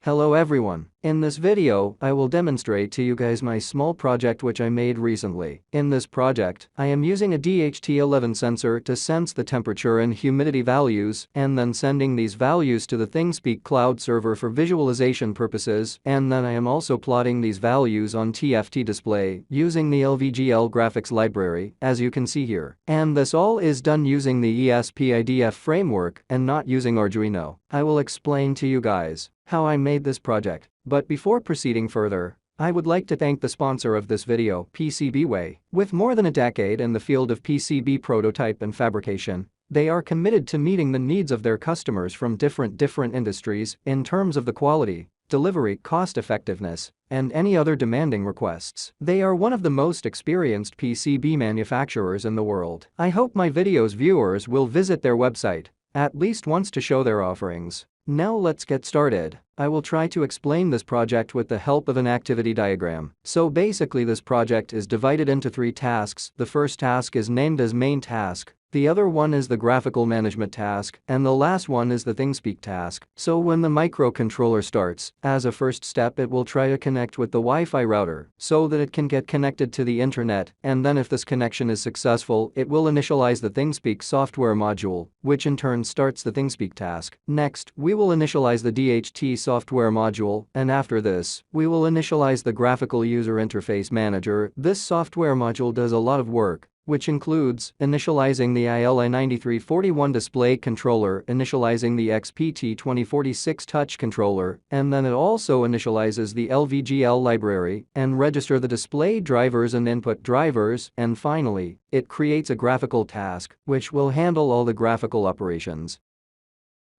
Hello everyone. In this video, I will demonstrate to you guys my small project which I made recently. In this project, I am using a DHT11 sensor to sense the temperature and humidity values and then sending these values to the thingspeak cloud server for visualization purposes, and then I am also plotting these values on TFT display using the LVGL graphics library, as you can see here. And this all is done using the ESP-IDF framework and not using Arduino. I will explain to you guys how I made this project. But before proceeding further, I would like to thank the sponsor of this video, PCBWay. With more than a decade in the field of PCB prototype and fabrication, they are committed to meeting the needs of their customers from different industries in terms of the quality, delivery, cost effectiveness, and any other demanding requests. They are one of the most experienced PCB manufacturers in the world. I hope my video's viewers will visit their website at least once to show their offerings. Now let's get started. I will try to explain this project with the help of an activity diagram. So basically this project is divided into 3 tasks. The first task is named as main task, the other one is the graphical management task, and the last one is the thingspeak task. So when the microcontroller starts, as a first step it will try to connect with the Wi-Fi router so that it can get connected to the internet, and then if this connection is successful it will initialize the thingspeak software module, which in turn starts the thingspeak task. Next, we will initialize the DHT software module, and after this, we will initialize the graphical user interface manager. This software module does a lot of work, which includes initializing the ILI9341 display controller, initializing the XPT2046 touch controller, and then it also initializes the LVGL library and register the display drivers and input drivers, and finally, it creates a graphical task, which will handle all the graphical operations.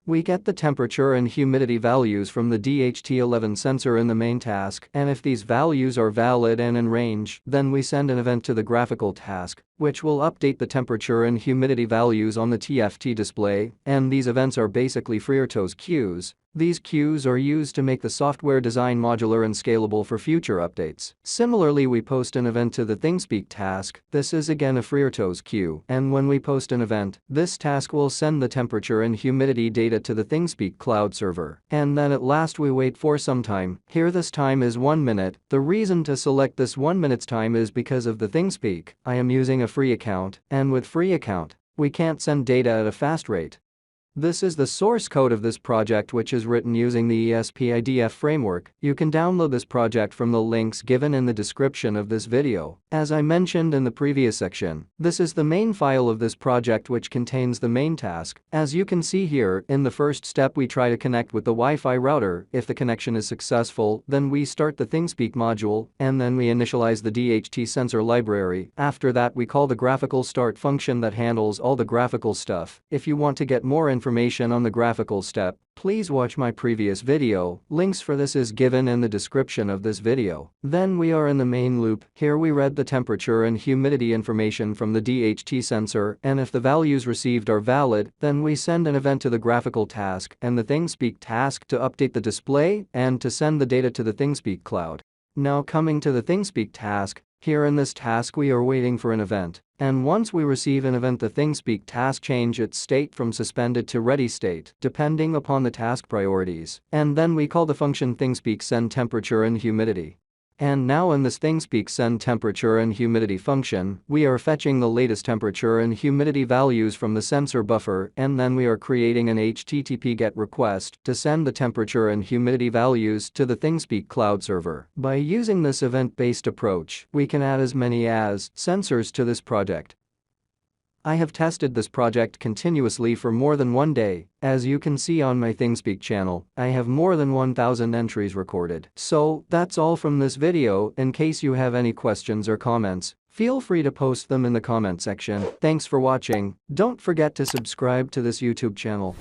We get the temperature and humidity values from the DHT11 sensor in the main task, and if these values are valid and in range, then we send an event to the graphical task, which will update the temperature and humidity values on the TFT display, and these events are basically FreeRTOS queues. These queues are used to make the software design modular and scalable for future updates. Similarly, we post an event to the thingspeak task. This is again a FreeRTOS queue, and when we post an event, this task will send the temperature and humidity data to the thingspeak cloud server. And then at last we wait for some time. Here this time is 1 minute. The reason to select this 1 minute's time is because of the thingspeak. I am using a free account, and with free account, we can't send data at a fast rate. This is the source code of this project, which is written using the ESP-IDF framework. You can download this project from the links given in the description of this video. As I mentioned in the previous section, this is the main file of this project, which contains the main task. As you can see here, in the first step we try to connect with the Wi-Fi router. If the connection is successful, then we start the thingspeak module, and then we initialize the DHT sensor library. After that we call the graphical start function that handles all the graphical stuff. If you want to get more information on the graphical step, please watch my previous video. Links for this is given in the description of this video. Then we are in the main loop. Here we read the temperature and humidity information from the DHT sensor, and if the values received are valid, then we send an event to the graphical task and the thingspeak task to update the display and to send the data to the thingspeak cloud. Now coming to the thingspeak task, here in this task we are waiting for an event, and once we receive an event the thingspeak task change its state from suspended to ready state depending upon the task priorities, and then we call the function thingspeak send temperature and humidity. And now in this thingspeak send temperature and humidity function, we are fetching the latest temperature and humidity values from the sensor buffer, and then we are creating an HTTP GET request to send the temperature and humidity values to the thingspeak cloud server. By using this event-based approach, we can add as many as sensors to this project. I have tested this project continuously for more than 1 day. As you can see on my thingspeak channel, I have more than 1,000 entries recorded. So, that's all from this video. In case you have any questions or comments, feel free to post them in the comment section. Thanks for watching. Don't forget to subscribe to this YouTube channel.